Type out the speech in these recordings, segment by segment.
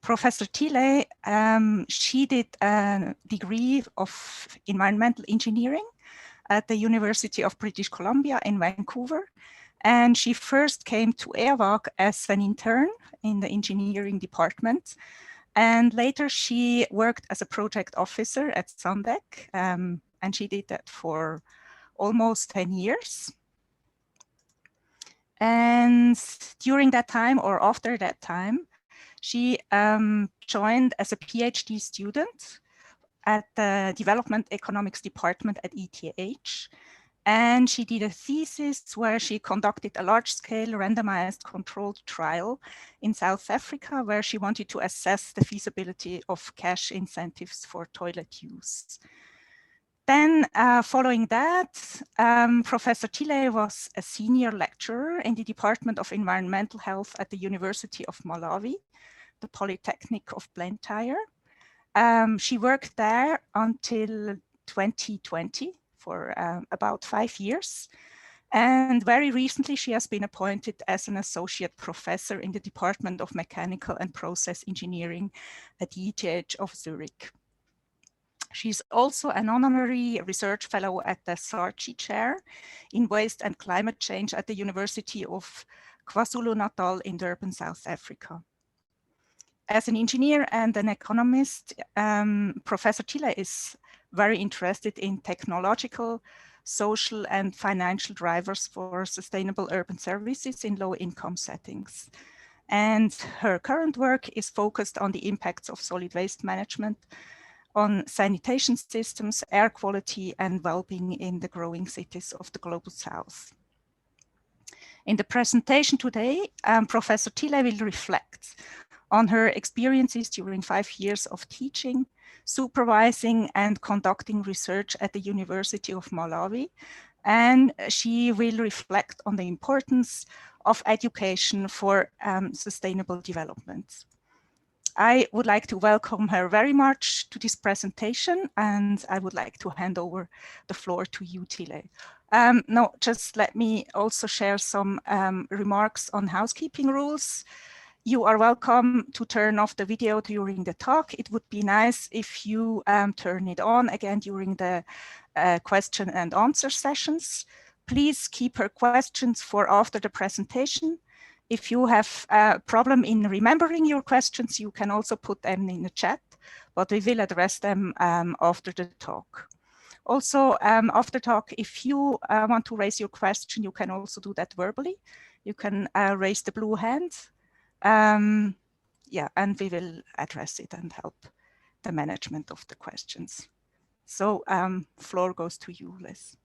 Professor Tilley, she did a degree of environmental engineering at the University of British Columbia in Vancouver. And she first came to Eawag as an intern in the engineering department. And later she worked as a project officer at Sandek, and she did that for almost 10 years. And during that time, or after that time, she joined as a PhD student at the Development Economics Department at ETH. And she did a thesis where she conducted a large-scale randomized controlled trial in South Africa, where she wanted to assess the feasibility of cash incentives for toilet use. Then following that, Professor Tilley was a senior lecturer in the Department of Environmental Health at the University of Malawi, the Polytechnic of Blantyre. She worked there until 2020 for about 5 years. And very recently, she has been appointed as an associate professor in the Department of Mechanical and Process Engineering at the ETH of Zürich. She's also an honorary research fellow at the Sarchi Chair in Waste and Climate Change at the University of KwaZulu-Natal in Durban, South Africa. As an engineer and an economist, Professor Tilley is very interested in technological, social, and financial drivers for sustainable urban services in low-income settings. And her current work is focused on the impacts of solid waste management on sanitation systems, air quality, and well-being in the growing cities of the Global South. In the presentation today, Professor Tilley will reflect on her experiences during 5 years of teaching, supervising, and conducting research at the University of Malawi. And she will reflect on the importance of education for sustainable development. I would like to welcome her very much to this presentation, and I would like to hand over the floor to you, Tilley. No, just let me also share some remarks on housekeeping rules. You are welcome to turn off the video during the talk. It would be nice if you turn it on again during the question and answer sessions. Please keep her questions for after the presentation. If you have a problem in remembering your questions, you can also put them in the chat, but we will address them after the talk. Also, after talk, if you want to raise your question, you can also do that verbally. You can raise the blue hand. Yeah, and we will address it and help the management of the questions. So floor goes to you, Liz.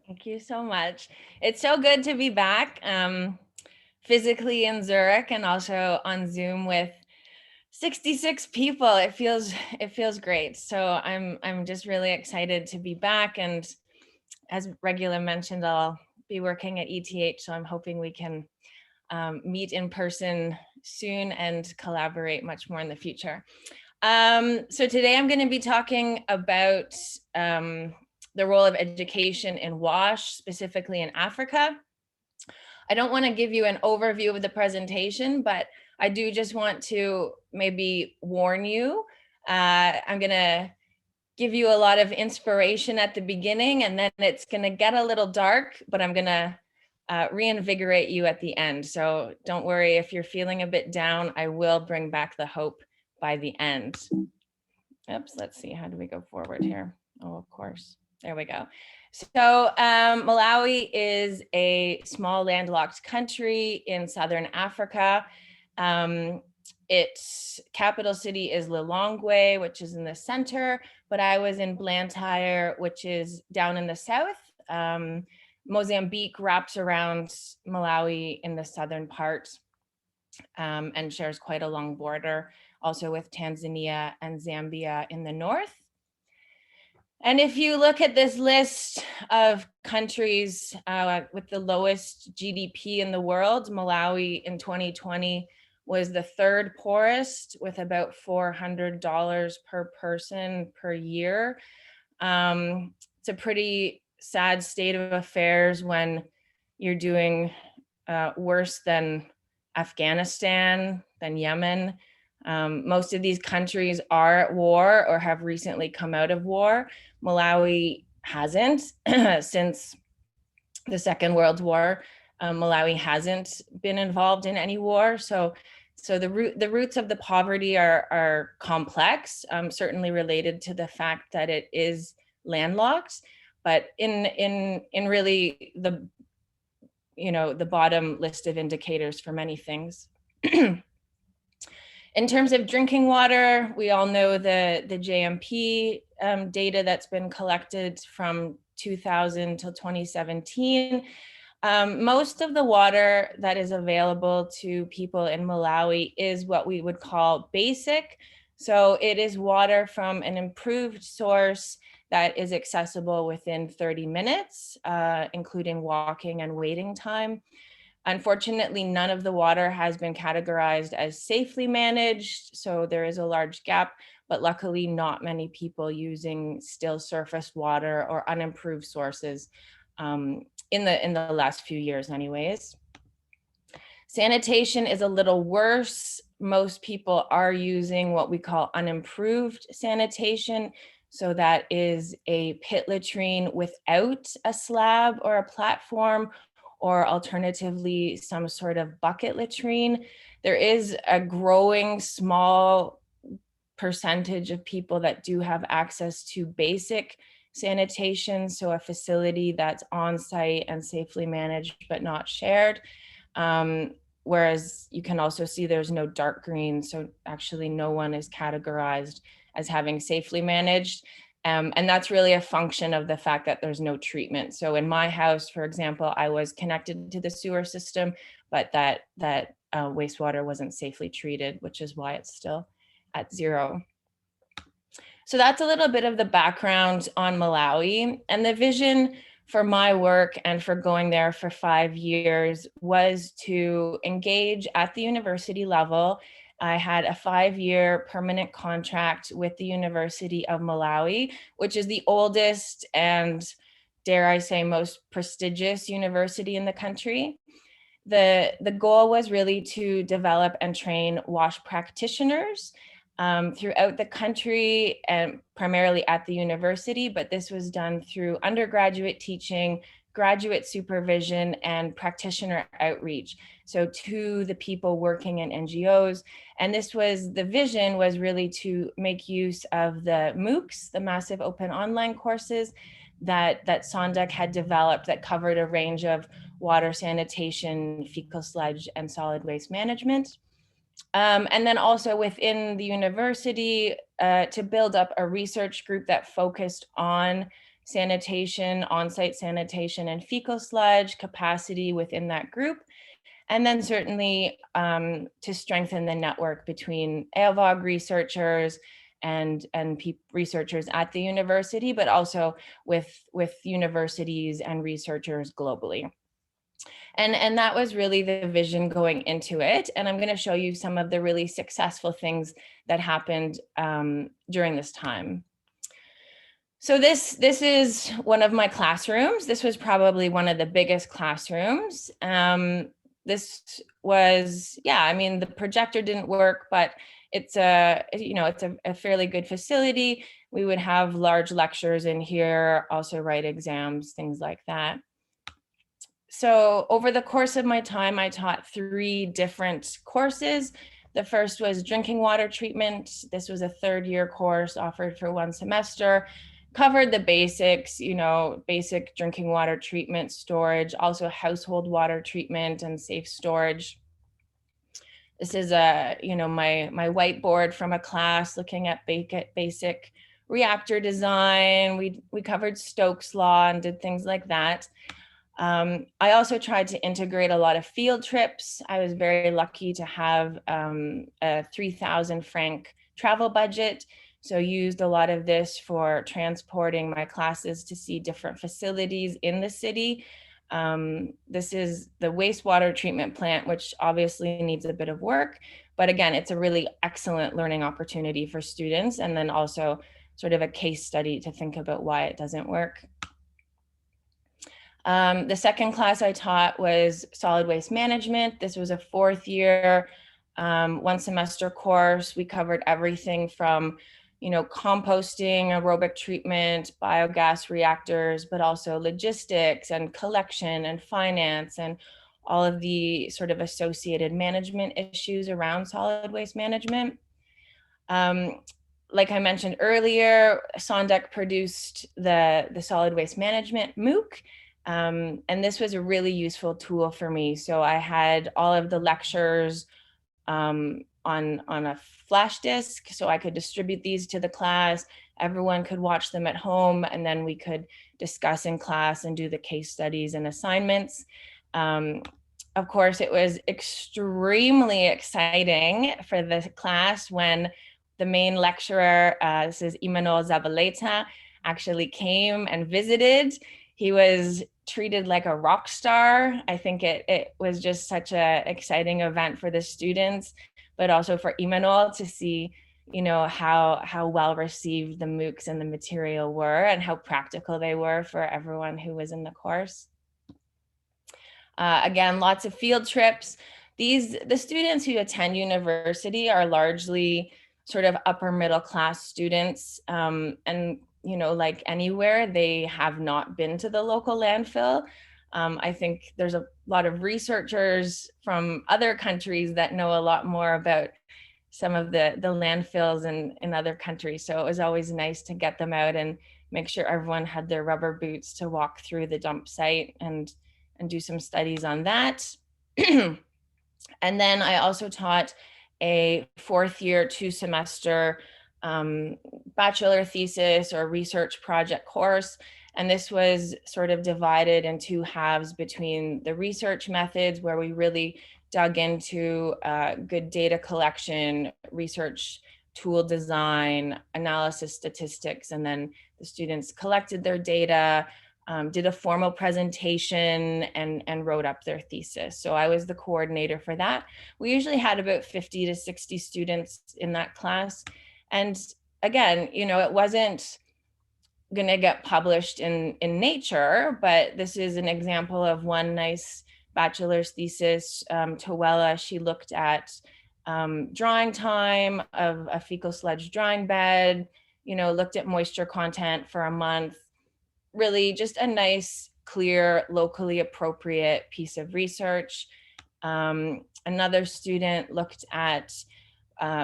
Thank you so much. It's so good to be back physically in Zurich and also on Zoom with 66 people. It feels great. So I'm just really excited to be back. And as Regula mentioned, I'll be working at ETH. So I'm hoping we can meet in person soon and collaborate much more in the future. So today I'm going to be talking about the role of education in WASH, specifically in Africa. I don't want to give you an overview of the presentation, but I do just want to maybe warn you. I'm going to give you a lot of inspiration at the beginning, and then it's going to get a little dark, but I'm going to reinvigorate you at the end. So don't worry if you're feeling a bit down, I will bring back the hope by the end. Oops, let's see, how do we go forward here? Oh, of course. There we go. So Malawi is a small landlocked country in Southern Africa. Its capital city is Lilongwe, which is in the center, but I was in Blantyre, which is down in the south. Mozambique wraps around Malawi in the southern part and shares quite a long border, also with Tanzania and Zambia in the north. And if you look at this list of countries with the lowest GDP in the world, Malawi in 2020 was the third poorest with about $400 per person per year. It's a pretty sad state of affairs when you're doing worse than Afghanistan, than Yemen. Most of these countries are at war or have recently come out of war. Malawi hasn't since the Second World War. Malawi hasn't been involved in any war. So the roots of the poverty are complex, certainly related to the fact that it is landlocked, but in really the bottom list of indicators for many things. In terms of drinking water, we all know the JMP data that's been collected from 2000 till 2017. Most of the water that is available to people in Malawi is what we would call basic. So it is water from an improved source that is accessible within 30 minutes, including walking and waiting time. Unfortunately, none of the water has been categorized as safely managed, so there is a large gap, but luckily not many people using still surface water or unimproved sources in the last few years anyways. Sanitation is a little worse. Most people are using what we call unimproved sanitation. So that is a pit latrine without a slab or a platform, or alternatively, some sort of bucket latrine. There is a growing small percentage of people that do have access to basic sanitation, so a facility that's on site and safely managed but not shared. Whereas you can also see there's no dark green, so actually no one is categorized as having safely managed. And that's really a function of the fact that there's no treatment. So in my house, for example, I was connected to the sewer system, but that wastewater wasn't safely treated, which is why it's still at 0. So that's a little bit of the background on Malawi. And the vision for my work and for going there for 5 years was to engage at the university level. I had a 5-year permanent contract with the University of Malawi, which is the oldest and, dare I say, most prestigious university in the country. The goal was really to develop and train WASH practitioners throughout the country and primarily at the university, but this was done through undergraduate teaching, graduate supervision, and practitioner outreach. So to the people working in NGOs. And the vision was really to make use of the MOOCs, the massive open online courses that Sondag had developed that covered a range of water sanitation, fecal sludge, and solid waste management. And then also within the university to build up a research group that focused on sanitation, on-site sanitation and fecal sludge capacity within that group. And then certainly to strengthen the network between Eawag researchers and researchers at the university, but also with universities and researchers globally. And that was really the vision going into it. And I'm going to show you some of the really successful things that happened during this time. So this is one of my classrooms. This was probably one of the biggest classrooms. This was, I mean, the projector didn't work, but it's a fairly good facility. We would have large lectures in here, also write exams, things like that. So over the course of my time, I taught 3 different courses. The first was drinking water treatment. This was a 3rd-year course offered for 1 semester, covered the basics, basic drinking water treatment, storage, also household water treatment and safe storage. This is my whiteboard from a class looking at basic reactor design. We covered Stokes' law and did things like that. I also tried to integrate a lot of field trips. I was very lucky to have a 3,000 franc travel budget. So used a lot of this for transporting my classes to see different facilities in the city. This is the wastewater treatment plant, which obviously needs a bit of work. But again, it's a really excellent learning opportunity for students, and then also sort of a case study to think about why it doesn't work. The second class I taught was solid waste management. This was a 4th-year one semester course. We covered everything from, composting, aerobic treatment, biogas reactors, but also logistics and collection and finance and all of the sort of associated management issues around solid waste management. Like I mentioned earlier, Sondek produced the solid waste management MOOC, and this was a really useful tool for me. So I had all of the lectures on a flash disk, so I could distribute these to the class. Everyone could watch them at home, and then we could discuss in class and do the case studies and assignments. Of course, it was extremely exciting for the class when the main lecturer, this is Imanol Zabaleta, actually came and visited. He was treated like a rock star. I think it was just such an exciting event for the students, but also for Imanol to see, how well received the MOOCs and the material were and how practical they were for everyone who was in the course. Again, lots of field trips. The students who attend university are largely sort of upper middle class students, and like anywhere, they have not been to the local landfill. I think there's a lot of researchers from other countries that know a lot more about some of the landfills in other countries. So it was always nice to get them out and make sure everyone had their rubber boots to walk through the dump site and do some studies on that. And then I also taught a 4th year, 2-semester bachelor thesis or research project course. And this was sort of divided in 2 halves between the research methods, where we really dug into good data collection, research tool design, analysis statistics, and then the students collected their data, did a formal presentation, and wrote up their thesis. So I was the coordinator for that. We usually had about 50 to 60 students in that class. And again, it wasn't going to get published in Nature, but this is an example of one nice bachelor's thesis. Tawela, she looked at drying time of a fecal sludge drying bed, looked at moisture content for a month. Really just a nice, clear, locally appropriate piece of research. Another student looked at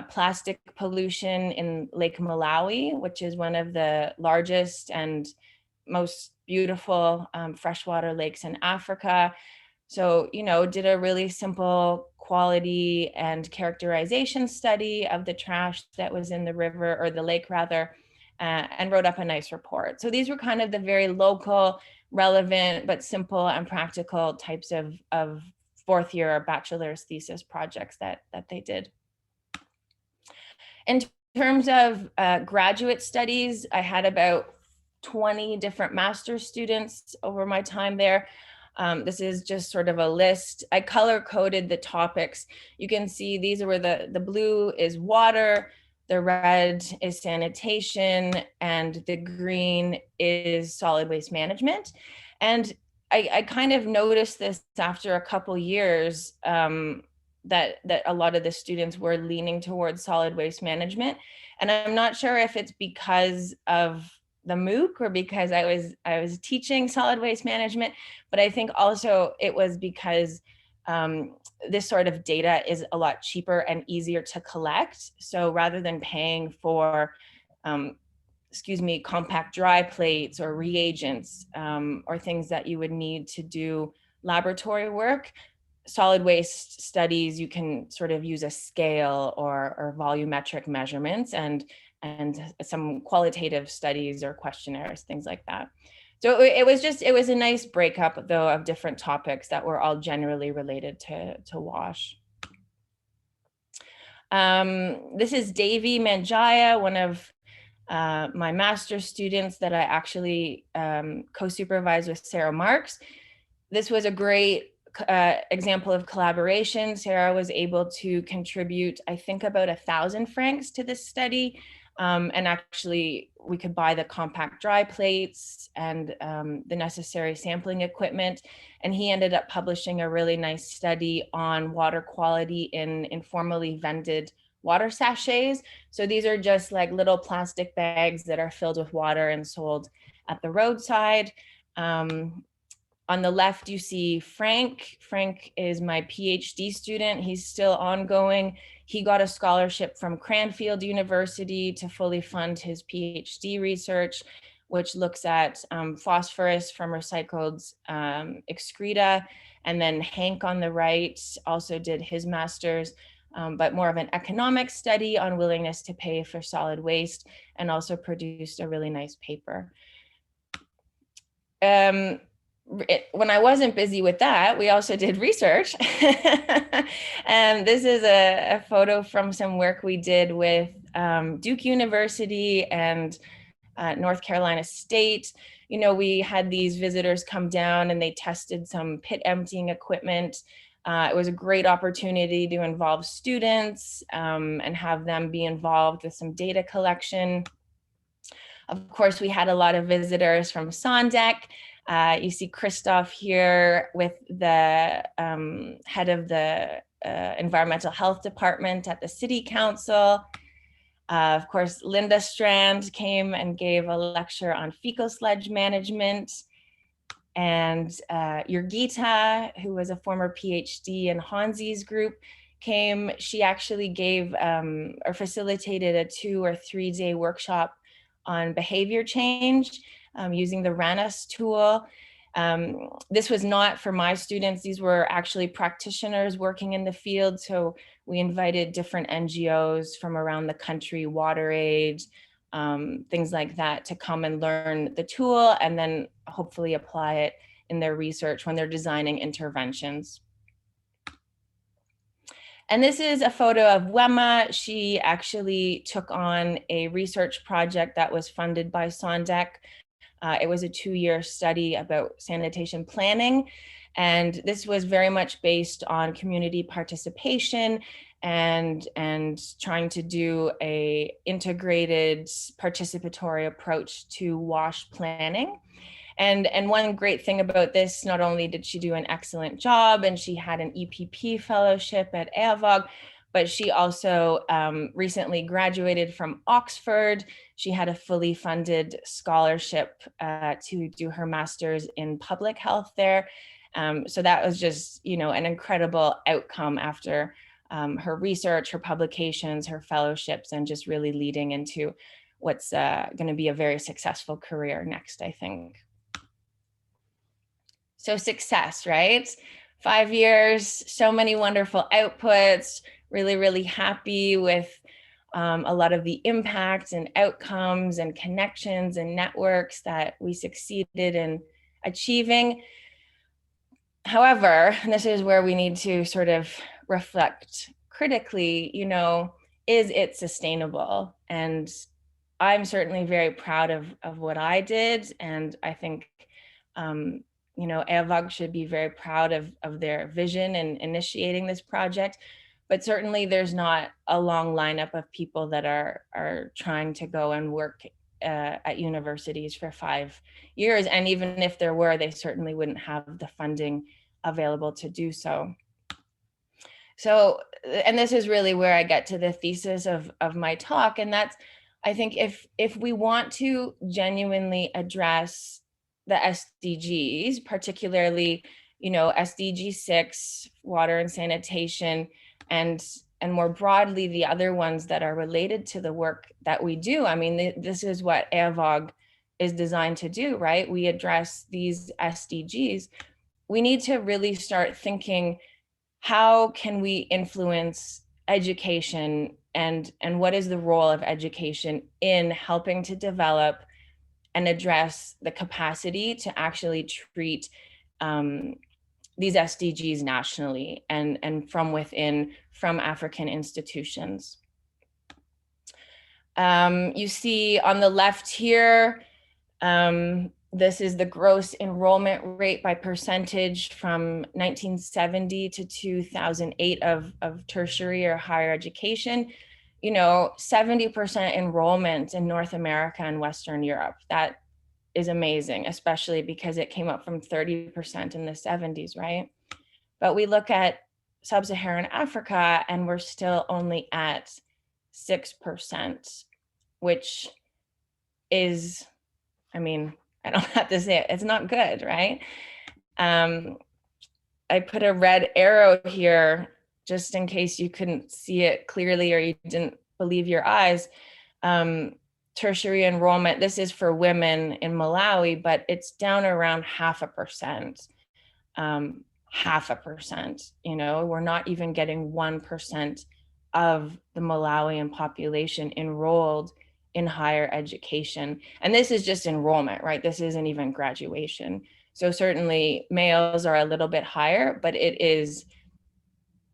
plastic pollution in Lake Malawi, which is one of the largest and most beautiful freshwater lakes in Africa. So, did a really simple quality and characterization study of the trash that was in the river, or the lake rather, and wrote up a nice report. So these were kind of the very local, relevant, but simple and practical types of 4th year bachelor's thesis projects that they did. In terms of graduate studies, I had about 20 different master's students over my time there. This is just sort of a list. I color coded the topics. You can see these are where the blue is water, the red is sanitation, and the green is solid waste management. And I kind of noticed this after a couple years, that a lot of the students were leaning towards solid waste management. And I'm not sure if it's because of the MOOC or because I was teaching solid waste management, but I think also it was because this sort of data is a lot cheaper and easier to collect. So rather than paying for, compact dry plates or reagents or things that you would need to do laboratory work, solid waste studies, you can sort of use a scale or volumetric measurements and some qualitative studies or questionnaires, things like that. So it was a nice breakup, though, of different topics that were all generally related to WASH. This is Devi Manjaya, one of my master's students that I actually co-supervised with Sarah Marks. This was a great example of collaboration. Sarah was able to contribute, I think, about 1,000 francs to this study. And actually, we could buy the compact dry plates and the necessary sampling equipment. And he ended up publishing a really nice study on water quality in informally vended water sachets. So these are just like little plastic bags that are filled with water and sold at the roadside. On the left, you see Frank. Frank is my PhD student. He's still ongoing. He got a scholarship from Cranfield University to fully fund his PhD research, which looks at phosphorus from recycled excreta. And then Hank on the right also did his master's, but more of an economic study on willingness to pay for solid waste, and also produced a really nice paper. When I wasn't busy with that, we also did research. And this is a photo from some work we did with Duke University and North Carolina State. You know, we had these visitors come down and they tested some pit emptying equipment. It was a great opportunity to involve students and have them be involved with some data collection. Of course, we had a lot of visitors from Sondek. You see Christoph here with the head of the environmental health department at the city council. Of course, Linda Strand came and gave a lecture on fecal sludge management. And Jurgita, who was a former PhD in Hansi's group, came. She actually gave or facilitated a 2 or 3 day workshop on behavior change using the RANUS tool. This was not for my students. These were actually practitioners working in the field. So we invited different NGOs from around the country, WaterAid, things like that, to come and learn the tool and then hopefully apply it in their research when they're designing interventions. And this is a photo of Wema. She actually took on a research project that was funded by Sondek. It was a 2-year study about sanitation planning. And this was very much based on community participation and trying to do a integrated participatory approach to WASH planning. And one great thing about this, not only did she do an excellent job and she had an EPP fellowship at Eawag, but she also recently graduated from Oxford. She had a fully funded scholarship to do her master's in public health there. So that was just, you know, an incredible outcome after her research, her publications, her fellowships, and just really leading into what's going to be a very successful career next, I think. So success, right? 5 years, so many wonderful outputs, really, really happy with a lot of the impact and outcomes and connections and networks that we succeeded in achieving. However, and this is where we need to sort of reflect critically, you know, is it sustainable? And I'm certainly very proud of what I did. And I think, you know, Eawag should be very proud of their vision in initiating this project. But certainly there's not a long lineup of people that are trying to go and work at universities for 5 years. And even if there were, they certainly wouldn't have the funding available to do so. So, and this is really where I get to the thesis of my talk. And that's, I think if we want to genuinely address the SDGs, particularly, you know, SDG 6, water and sanitation, and more broadly, the other ones that are related to the work that we do. I mean, this is what Eawag is designed to do, right? We address these SDGs. We need to really start thinking, how can we influence education and what is the role of education in helping to develop and address the capacity to actually treat these SDGs nationally and from within, from African institutions. You see on the left here, this is the gross enrollment rate by percentage from 1970 to 2008 of tertiary or higher education. you know, 70% enrollment in North America and Western Europe. That is amazing, especially because it came up from 30% in the 70s, right? But we look at sub-Saharan Africa and we're still only at 6%, which is, I mean, I don't have to say it, it's not good, right? I put a red arrow here just in case you couldn't see it clearly or you didn't believe your eyes. Tertiary enrollment, this is for women in Malawi, but it's down around 0.5%. 0.5%, you know, we're not even getting 1% of the Malawian population enrolled in higher education. And this is just enrollment, right? This isn't even graduation. So certainly males are a little bit higher, but it is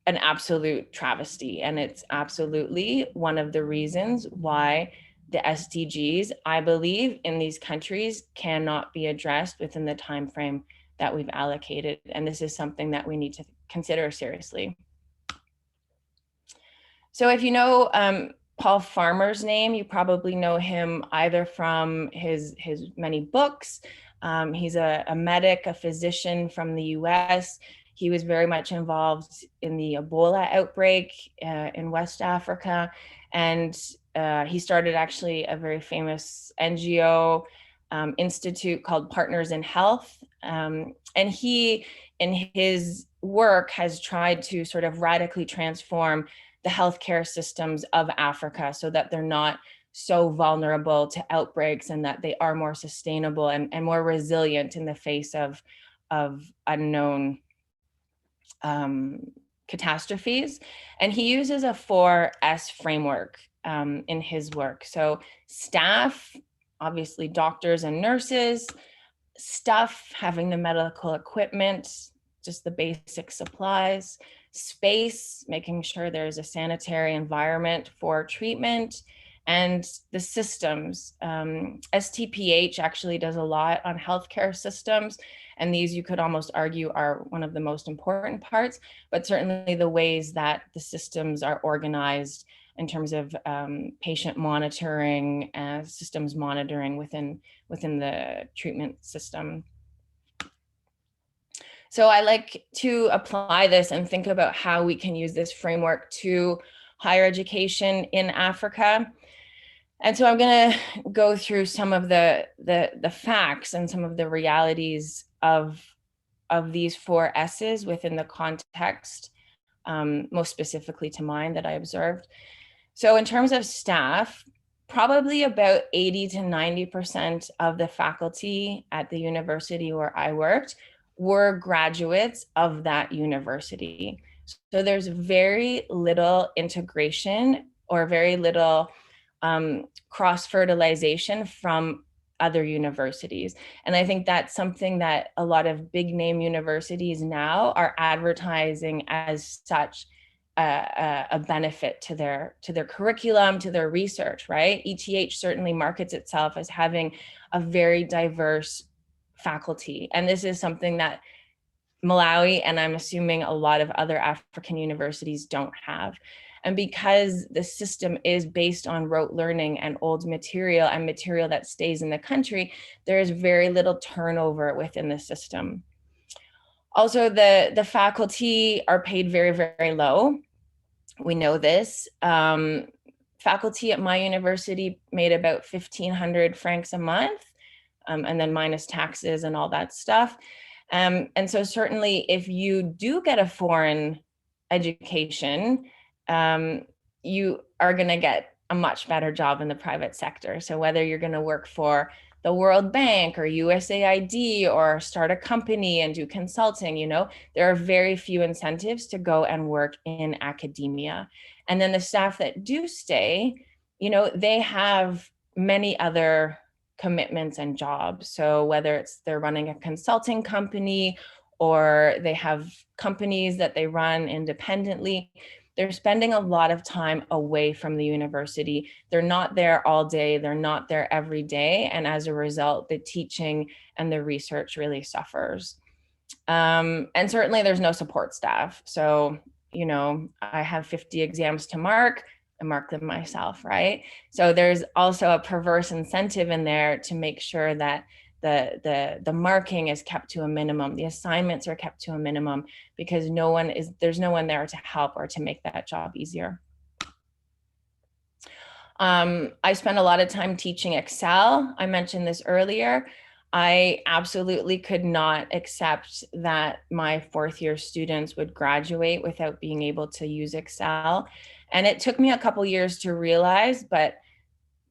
an absolute travesty. And it's absolutely one of the reasons why the SDGs, I believe, in these countries cannot be addressed within the time frame that we've allocated. And this is something that we need to consider seriously. So if you know Paul Farmer's name, you probably know him either from his many books. He's a medic, a physician from the US. He was very much involved in the Ebola outbreak in West Africa. And he started actually a very famous NGO institute called Partners in Health. And he, in his work, has tried to sort of radically transform the healthcare systems of Africa so that they're not so vulnerable to outbreaks and that they are more sustainable and more resilient in the face of unknown catastrophes. And he uses a 4S framework in his work. So staff, obviously doctors and nurses, stuff, having the medical equipment, just the basic supplies, space, making sure there's a sanitary environment for treatment, and the systems. STPH actually does a lot on healthcare systems, and these you could almost argue are one of the most important parts, but certainly the ways that the systems are organized in terms of patient monitoring, systems monitoring within the treatment system. So I like to apply this and think about how we can use this framework to higher education in Africa. And so I'm going to go through some of the facts and some of the realities of these 4 S's within the context, most specifically to mine that I observed. So in terms of staff, probably about 80 to 90% of the faculty at the university where I worked were graduates of that university. So there's very little integration or very little cross-fertilization from other universities. And I think that's something that a lot of big name universities now are advertising as such a benefit to their curriculum, to their research, right? ETH certainly markets itself as having a very diverse faculty. And this is something that Malawi, and I'm assuming a lot of other African universities, don't have. And because the system is based on rote learning and old material and material that stays in the country, there is very little turnover within the system. Also, the faculty are paid very, very low. We know this. Faculty at my university made about 1,500 francs a month, and then minus taxes and all that stuff. And so certainly if you do get a foreign education, you are going to get a much better job in the private sector. So whether you're going to work for the World Bank or USAID or start a company and do consulting, you know, there are very few incentives to go and work in academia. And then the staff that do stay, you know, they have many other commitments and jobs. So whether it's they're running a consulting company or they have companies that they run independently, they're spending a lot of time away from the university. They're not there all day. They're not there every day. And as a result, the teaching and the research really suffers. And certainly there's no support staff. So, you know, I have 50 exams to mark. mark them myself, right? So there's also a perverse incentive in there to make sure that the marking is kept to a minimum, the assignments are kept to a minimum, because there's no one there to help or to make that job easier. I spent a lot of time teaching Excel. I mentioned this earlier. I absolutely could not accept that my fourth year students would graduate without being able to use Excel. And it took me a couple years to realize, but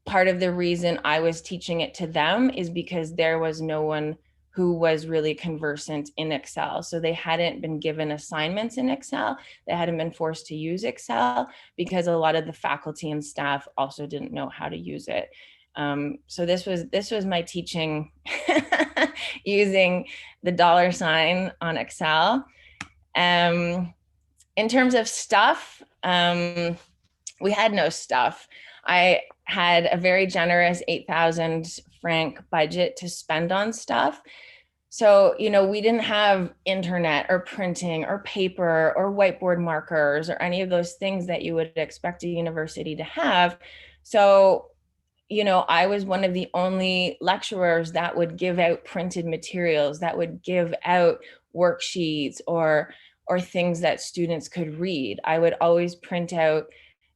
part of the reason I was teaching it to them is because there was no one who was really conversant in Excel. So they hadn't been given assignments in Excel. They hadn't been forced to use Excel because a lot of the faculty and staff also didn't know how to use it. So this was my teaching using the $ on Excel. In terms of stuff, we had no stuff. I had a very generous 8,000 franc budget to spend on stuff. So, we didn't have internet or printing or paper or whiteboard markers or any of those things that you would expect a university to have. So, I was one of the only lecturers that would give out printed materials, that would give out worksheets or things that students could read. I would always print out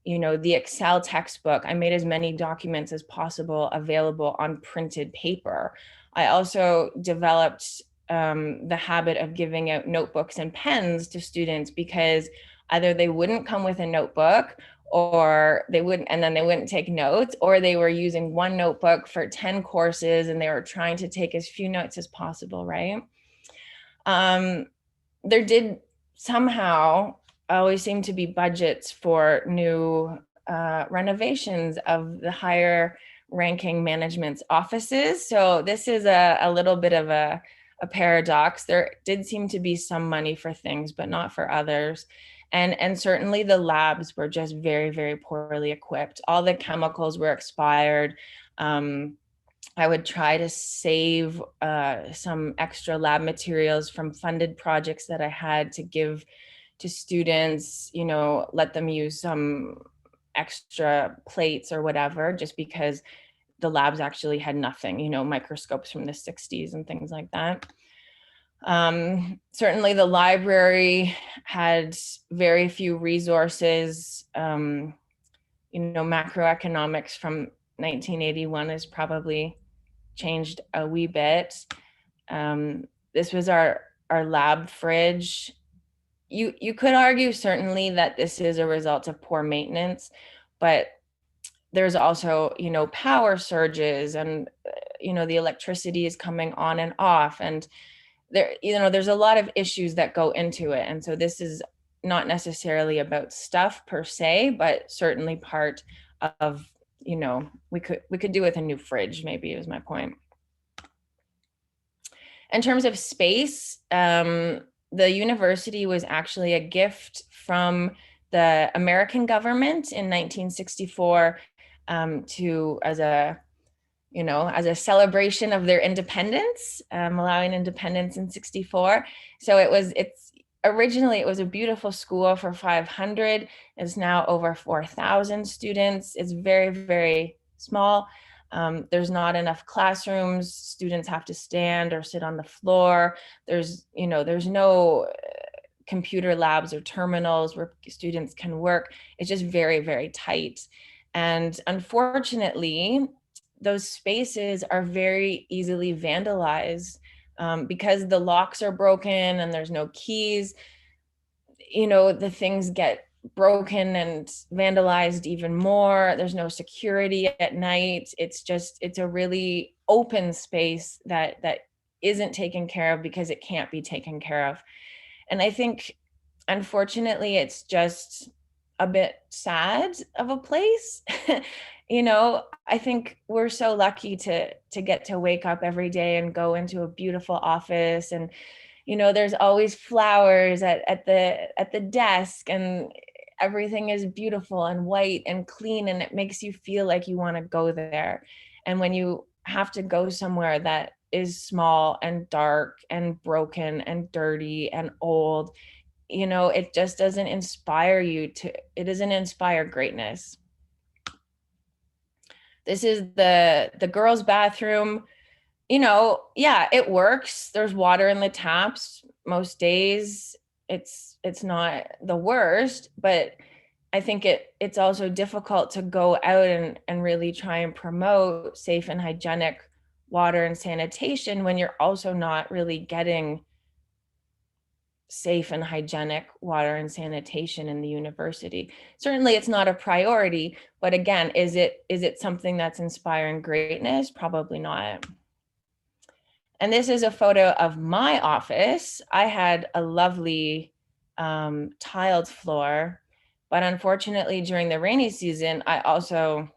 the Excel textbook. I made as many documents as possible available on printed paper. I also developed the habit of giving out notebooks and pens to students, because either they wouldn't come with a notebook, or they wouldn't take notes, or they were using one notebook for 10 courses and they were trying to take as few notes as possible, right? There did somehow always seem to be budgets for new renovations of the higher ranking management's offices. So this is a little bit of a paradox. There did seem to be some money for things, but not for others. And certainly the labs were just very, very poorly equipped. All the chemicals were expired. I would try to save some extra lab materials from funded projects that I had to give to students, let them use some extra plates or whatever, just because the labs actually had nothing, microscopes from the 60s and things like that. Certainly the library had very few resources. Macroeconomics from 1981 has probably changed a wee bit. This was our lab fridge. You could argue certainly that this is a result of poor maintenance, but there's also, power surges, and, the electricity is coming on and off, and there's a lot of issues that go into it. And so this is not necessarily about stuff per se, but certainly part of, we could do with a new fridge, maybe, is my point. In terms of space, the university was actually a gift from the American government in 1964 as a celebration of their independence, Malawian independence in 64. So originally it was a beautiful school for 500. It's now over 4,000 students. It's very, very small. There's not enough classrooms. Students have to stand or sit on the floor. There's no computer labs or terminals where students can work. It's just very, very tight. And unfortunately, those spaces are very easily vandalized because the locks are broken and there's no keys. The things get broken and vandalized even more. There's no security at night. It's a really open space that isn't taken care of because it can't be taken care of. And I think, unfortunately, it's just a bit sad of a place. I think we're so lucky to get to wake up every day and go into a beautiful office, and there's always flowers at the desk, and everything is beautiful and white and clean, and it makes you feel like you want to go there. And when you have to go somewhere that is small and dark and broken and dirty and old, it just doesn't inspire greatness. This is the girls' bathroom. You know, yeah, it works. There's water in the taps most days. It's not the worst, but I think it's also difficult to go out and really try and promote safe and hygienic water and sanitation when you're also not really getting safe and hygienic water and sanitation in the university. Certainly it's not a priority, but again, is it something that's inspiring greatness? Probably not. And this is a photo of my office. I had a lovely tiled floor, but unfortunately during the rainy season, I also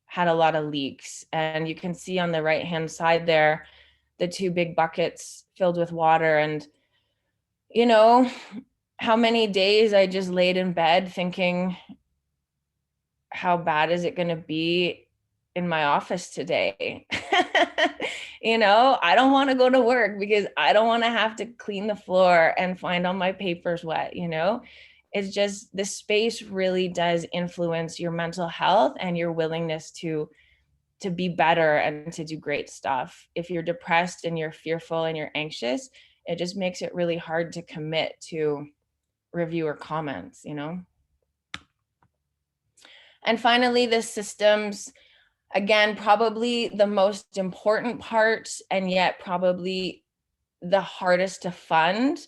had a lot of leaks. And you can see on the right-hand side there, the two big buckets filled with water. And you know, how many days I just laid in bed thinking, how bad is it going to be in my office today? You know, I don't want to go to work because I don't want to have to clean the floor and find all my papers wet, you know? It's just the space really does influence your mental health and your willingness to be better and to do great stuff. If you're depressed and you're fearful and you're anxious, it just makes it really hard to commit to reviewer comments, you know? And finally, the systems, again, probably the most important part and yet probably the hardest to fund.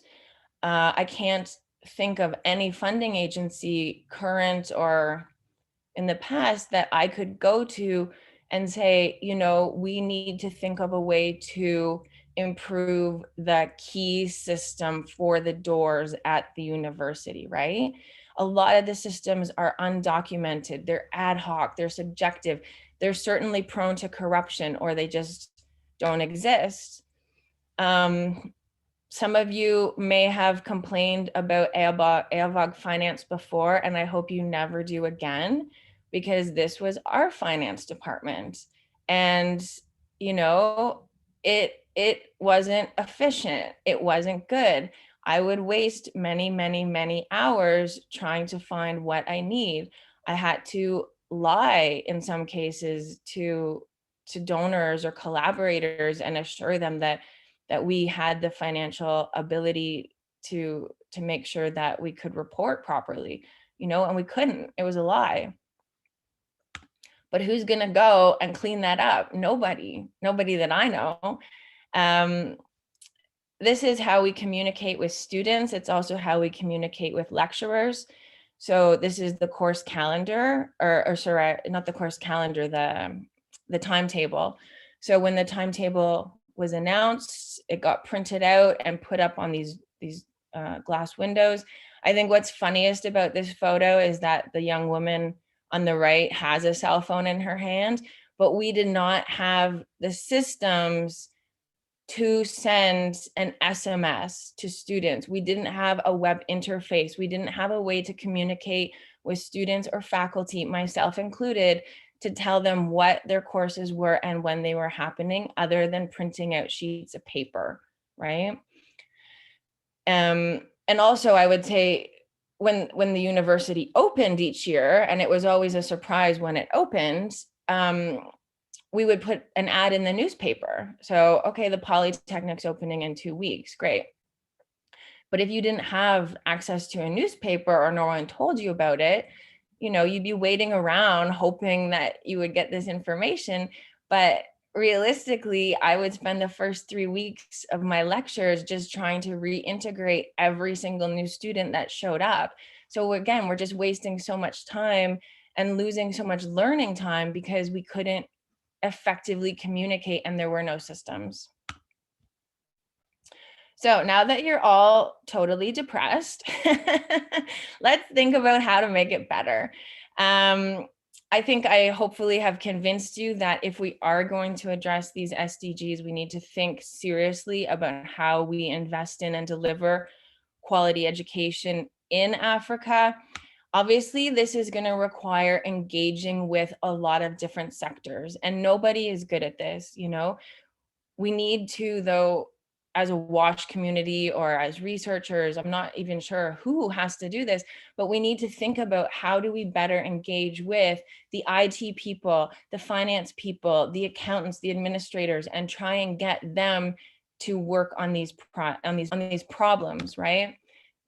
I can't think of any funding agency, current or in the past, that I could go to and say, you know, we need to think of a way to improve the key system for the doors at the university, right? A lot of the systems are undocumented, they're ad hoc, they're subjective, they're certainly prone to corruption, or they just don't exist. Some of you may have complained about Eawag finance before, and I hope you never do again, because this was our finance department. And, you know, it wasn't efficient. It wasn't good. I would waste many, many, many hours trying to find what I need. I had to lie in some cases to donors or collaborators and assure them that we had the financial ability to make sure that we could report properly, you know, and we couldn't. It was a lie. But who's going to go and clean that up? Nobody that I know. This is how we communicate with students. It's also how we communicate with lecturers. So this is the course calendar, or sorry, not the course calendar, the timetable. So when the timetable was announced, it got printed out and put up on these glass windows. I think what's funniest about this photo is that the young woman on the right has a cell phone in her hand, but we did not have the systems to send an SMS to students. We didn't have a web interface. We didn't have a way to communicate with students or faculty, myself included, to tell them what their courses were and when they were happening, other than printing out sheets of paper, right? And also I would say when the university opened each year, and it was always a surprise when it opened, we would put an ad in the newspaper. So, okay, the Polytechnic's opening in 2 weeks, great. But if you didn't have access to a newspaper or no one told you about it, you know, you'd be waiting around hoping that you would get this information. But realistically, I would spend the first 3 weeks of my lectures just trying to reintegrate every single new student that showed up. So again, we're just wasting so much time and losing so much learning time because we couldn't effectively communicate and there were no systems. So now that you're all totally depressed, let's think about how to make it better. I think I hopefully have convinced you that if we are going to address these SDGs, we need to think seriously about how we invest in and deliver quality education in Africa. Obviously, this is going to require engaging with a lot of different sectors, and nobody is good at this, you know. We need to, though, as a WASH community or as researchers, I'm not even sure who has to do this, but we need to think about how do we better engage with the IT people, the finance people, the accountants, the administrators, and try and get them to work on these problems, right?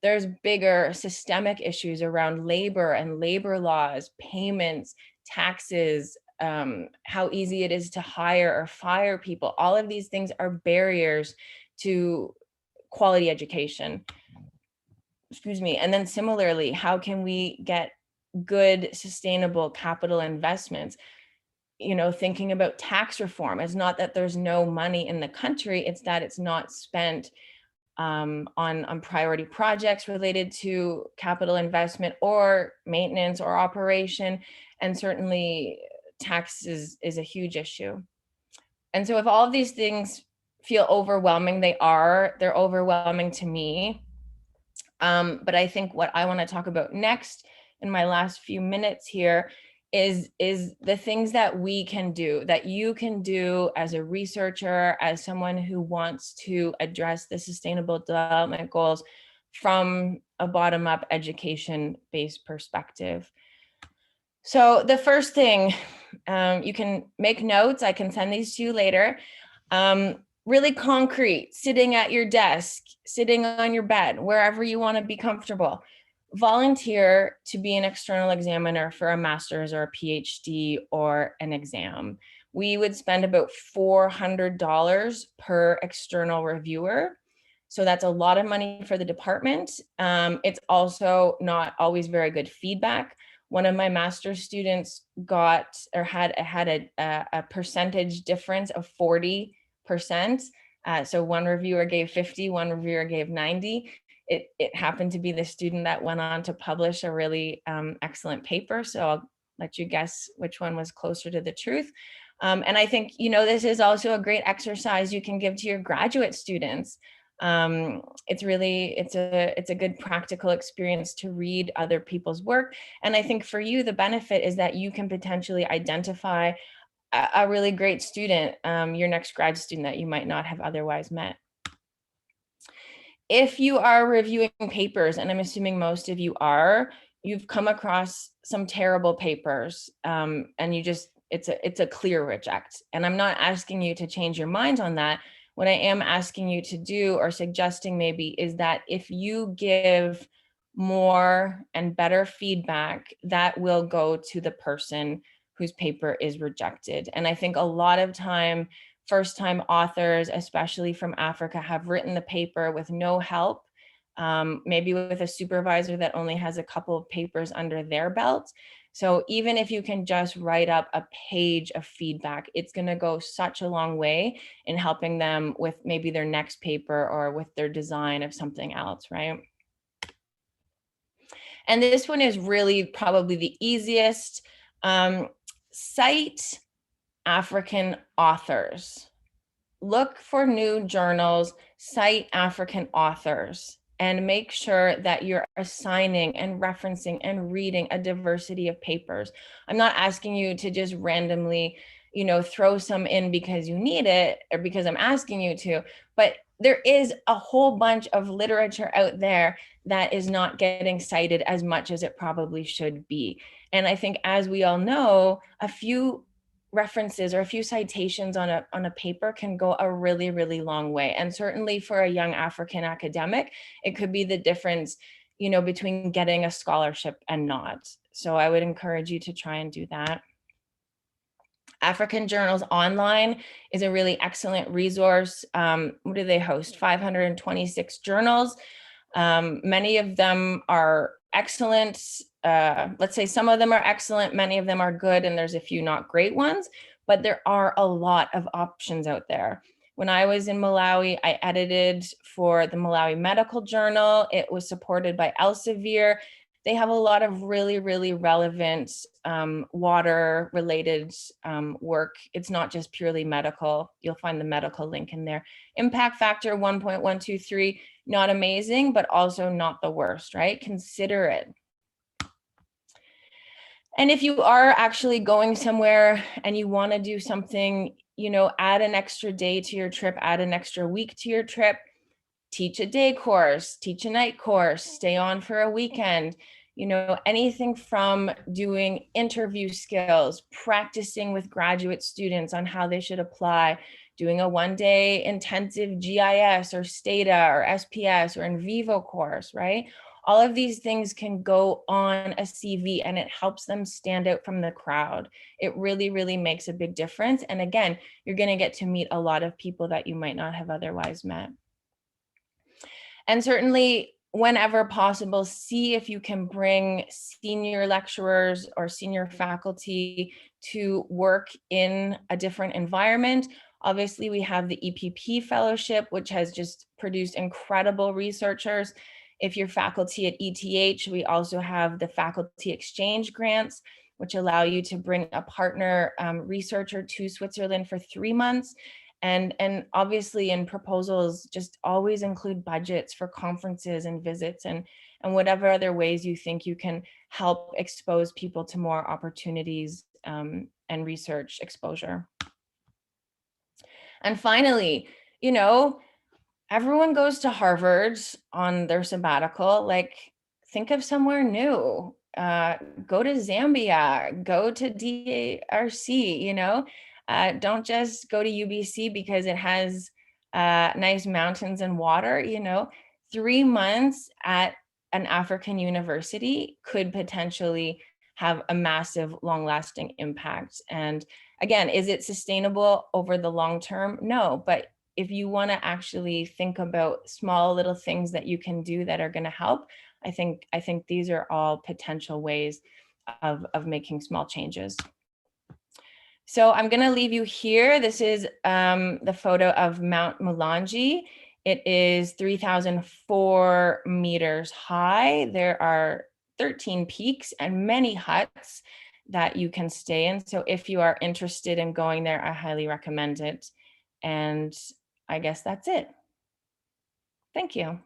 There's bigger systemic issues around labor and labor laws, payments, taxes, how easy it is to hire or fire people. All of these things are barriers to quality education. Excuse me. And then similarly, how can we get good, sustainable capital investments? You know, thinking about tax reform. It's not that there's no money in the country, it's that it's not spent on priority projects related to capital investment or maintenance or operation. And certainly taxes is a huge issue. And so if all of these things feel overwhelming, they're overwhelming to me. But I think what I want to talk about next in my last few minutes here is the things that we can do, that you can do as a researcher, as someone who wants to address the sustainable development goals from a bottom-up education-based perspective. So the first thing, you can make notes, I can send these to you later. Really concrete, sitting at your desk, sitting on your bed, wherever you want to be comfortable. Volunteer to be an external examiner for a master's or a PhD or an exam. We would spend about $400 per external reviewer. So that's a lot of money for the department. It's also not always very good feedback. One of my master's students got or had a percentage difference of 40%. So one reviewer gave 50, one reviewer gave 90. It happened to be the student that went on to publish a really excellent paper. So I'll let you guess which one was closer to the truth. And I think, you know, this is also a great exercise you can give to your graduate students. It's a good practical experience to read other people's work. And I think for you, the benefit is that you can potentially identify a really great student, your next grad student that you might not have otherwise met. If you are reviewing papers, and I'm assuming most of you are, you've come across some terrible papers, and it's a clear reject. And I'm not asking you to change your mind on that. What I am asking you to do, or suggesting maybe, is that if you give more and better feedback, that will go to the person whose paper is rejected. And I think a lot of time, first-time authors, especially from Africa, have written the paper with no help, maybe with a supervisor that only has a couple of papers under their belt. So even if you can just write up a page of feedback, it's going to go such a long way in helping them with maybe their next paper or with their design of something else, right? And this one is really probably the easiest. Cite African authors. Look for new journals, cite African authors, and make sure that you're assigning and referencing and reading a diversity of papers. I'm not asking you to just randomly, you know, throw some in because you need it or because I'm asking you to, but there is a whole bunch of literature out there that is not getting cited as much as it probably should be. And I think, as we all know, a few references or a few citations on a paper can go a really, really long way. And certainly for a young African academic, it could be the difference, you know, between getting a scholarship and not. So I would encourage you to try and do that. African Journals Online is a really excellent resource. What do they host? 526 journals. Many of them are excellent. Let's say some of them are excellent, many of them are good, and there's a few not great ones, but there are a lot of options out there. When I was in Malawi, I edited for the Malawi Medical Journal. It was supported by Elsevier. They have a lot of really, really relevant water-related work. It's not just purely medical. You'll find the medical link in there. Impact factor 1.123, not amazing, but also not the worst, right? Consider it. And if you are actually going somewhere and you want to do something, add an extra day to your trip, add an extra week to your trip, teach a day course, teach a night course, stay on for a weekend, anything from doing interview skills, practicing with graduate students on how they should apply, doing a one-day intensive GIS or STATA or SPS or in vivo course, right? All of these things can go on a CV and it helps them stand out from the crowd. It really, really makes a big difference. And again, you're going to get to meet a lot of people that you might not have otherwise met. And certainly, whenever possible, see if you can bring senior lecturers or senior faculty to work in a different environment. Obviously, we have the EPP fellowship, which has just produced incredible researchers. If you're faculty at ETH, we also have the faculty exchange grants, which allow you to bring a partner researcher to Switzerland for 3 months. And obviously in proposals, just always include budgets for conferences and visits and whatever other ways you think you can help expose people to more opportunities and research exposure. And finally, everyone goes to Harvard on their sabbatical. Like, think of somewhere new. Go to Zambia, go to DRC, don't just go to UBC because it has nice mountains and water. 3 months at an African university could potentially have a massive long-lasting impact. And again, is it sustainable over the long term? No, but if you want to actually think about small little things that you can do that are going to help, I think these are all potential ways of making small changes. So I'm going to leave you here. This is the photo of Mount Mulanje. It is 3,004 meters high. There are 13 peaks and many huts that you can stay in. So if you are interested in going there, I highly recommend it. And I guess that's it. Thank you.